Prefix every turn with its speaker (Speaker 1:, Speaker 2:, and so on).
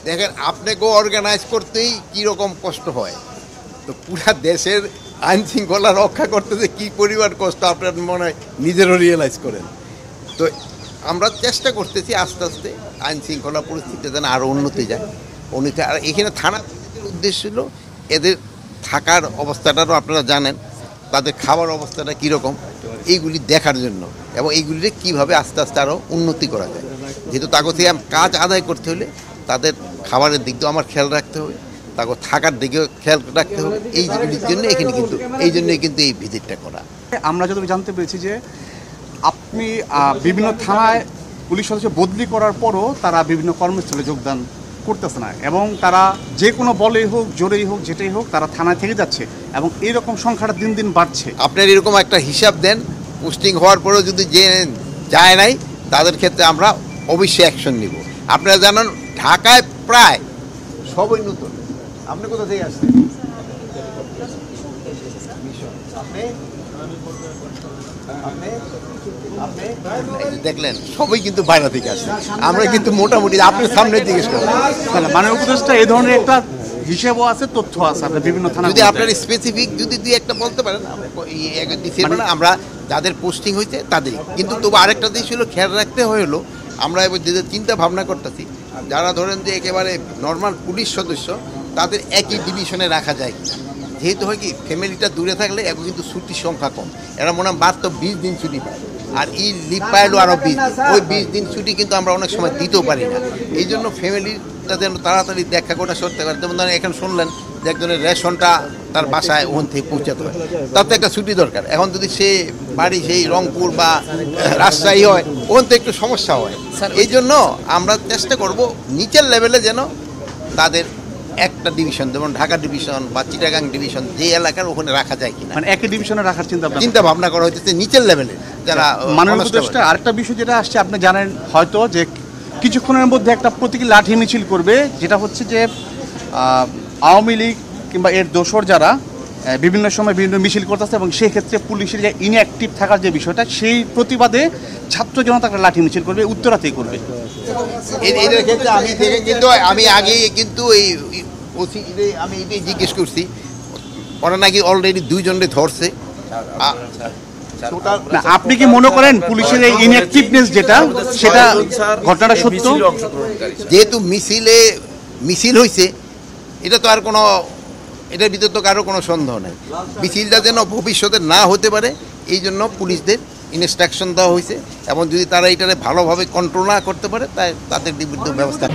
Speaker 1: দেখেন আপনাকে অর্গানাইজ করতেই কীরকম কষ্ট হয়, তো পুরা দেশের আইন শৃঙ্খলা রক্ষা করতে যে কী পরিমাণ কষ্ট আপনার মনে হয় নিজেরও রিয়েলাইজ করেন। তো আমরা চেষ্টা করতেছি আস্তে আস্তে আইন শৃঙ্খলা পরিস্থিতি যেন আরও উন্নতি যায়, উন্নতি। আর এখানে থানা উদ্দেশ্য ছিল এদের থাকার অবস্থাটারও আপনারা জানেন, তাদের খাবার অবস্থাটা কীরকম, এইগুলি দেখার জন্য এবং এইগুলিকে কীভাবে আস্তে আস্তে আরও উন্নতি করা যায়। যেহেতু তাকে থেকে কাজ আদায় করতে হলে তাদের খাবারের দিক দিয়েও আমার খেয়াল রাখতে হবে, তাকে থাকার দিকেও খেয়াল রাখতে হবে। এইগুলির জন্য এখানে কিন্তু এই জন্যই কিন্তু এই ভিজিটটা করা।
Speaker 2: আমরা যতটুকু জানতে পেরেছি যে আপনি বিভিন্ন থানায় পুলিশ সদস্য বদলি করার পরও তারা বিভিন্ন কর্মস্থলে যোগদান করতেছে না, এবং তারা যে কোনো বলেই হোক জোরেই হোক যেটাই হোক তারা থানায় থেকে যাচ্ছে, এবং এইরকম সংখ্যাটা দিন দিন বাড়ছে।
Speaker 1: আপনার এরকম একটা হিসাব দেন, পোস্টিং হওয়ার পরেও যদি যে যায় নাই তাদের ক্ষেত্রে আমরা অবশ্যই অ্যাকশন নিব। আপনারা জানেন ঢাকায় প্রায় সবই নতুন। আপনি কোথা থেকে আসছেন? দেখলেন সবাই কিন্তু বাইরে থেকে আসছে, আমরা কিন্তু মোটামুটি আপনার সামনে জিজ্ঞেস করেন।
Speaker 2: মানে উপদেষ্টা এই ধরনের একটা হিসেবও আছে, তথ্য আছে আপনার বিভিন্ন থানা।
Speaker 1: যদি আপনার স্পেসিফিক যদি দুই একটা বলতে পারেন, আমরা যাদের পোস্টিং হয়েছে তাদেরই। কিন্তু তবু আরেকটা দিক ছিল খেয়াল রাখতে হলো, আমরা এবার যে চিন্তা ভাবনা করতেছি যারা ধরেন যে একেবারে নর্মাল পুলিশ সদস্য তাদের একই ডিভিশনে রাখা যায় কিনা। যেহেতু হয় কি ফ্যামিলিটা দূরে থাকলে এখন কিন্তু ছুটির সংখ্যা কম, এরা মনে হয় মাত্র 20 দিন ছুটি পায়, আর এই লিভ পাইলেও আরও 20 দিন। ওই 20 দিন ছুটি কিন্তু আমরা অনেক সময় দিতেও পারি না। এই জন্য ফ্যামিলিটা যেন তাড়াতাড়ি দেখা করে সরতে পারে। যেমন ধরেন এখন শুনলেন যে একজনের রেশনটা তার বাসায় ওখান থেকে পৌঁছাতে হয়, তার তো একটা ছুটি দরকার। এখন যদি সে বাড়ি সেই রংপুর বা রাজশাহী হয়, ওখান থেকে একটু সমস্যা হয়। এই জন্য আমরা চেষ্টা করব নিচের লেভেলে যেন তাদের একটা ডিভিশন, যেমন ঢাকা ডিভিশন বা চিটাগাং ডিভিশন যে এলাকার ওখানে রাখা যায় কিনা,
Speaker 2: মানে একই ডিভিশনে রাখার
Speaker 1: চিন্তা ভাবনা করা হচ্ছে নিচের লেভেলে যারা
Speaker 2: মাননীয় উপদেষ্টা। আরেকটা বিষয় যেটা আসছে আপনি জানেন হয়তো যে কিছুক্ষণের মধ্যে একটা প্রতীকী লাঠি মিছিল করবে, যেটা হচ্ছে যে আওয়ামী লীগ কিংবা এর দোসর যারা বিভিন্ন সময় বিভিন্ন মিছিল করতেছে, এবং সেই ক্ষেত্রে পুলিশের যে ইনঅ্যাক্টিভ থাকার যে বিষয়টা, সেই প্রতিবাদে ছাত্র জনতা একটা লাঠি মিছিল করবে, উত্তরাতেই করবে।
Speaker 1: এদের ক্ষেত্রে আমি দেখে কিন্তু আমি আগে কিন্তু এই ওসি আমি এটাই জিজ্ঞেস করছি, ওরা নাকি অলরেডি 2 জনকে ধরছে।
Speaker 2: আপনি কি মনে করেন পুলিশের এই ইনঅ্যাক্টিভনেস যেটা সেটা ঘটনাটা সত্য?
Speaker 1: যেহেতু মিছিল হয়েছে, এটা তো আর কোনো, এটার ভিতরে তো কারো কোনো সন্দেহ নেই। মিছিলটা যেন ভবিষ্যতে না হতে পারে এই জন্য পুলিশদের ইনস্ট্রাকশন দেওয়া হয়েছে, এবং যদি তারা এটাকে ভালোভাবে কন্ট্রোল না করতে পারে তাই তাদের বিরুদ্ধে ব্যবস্থা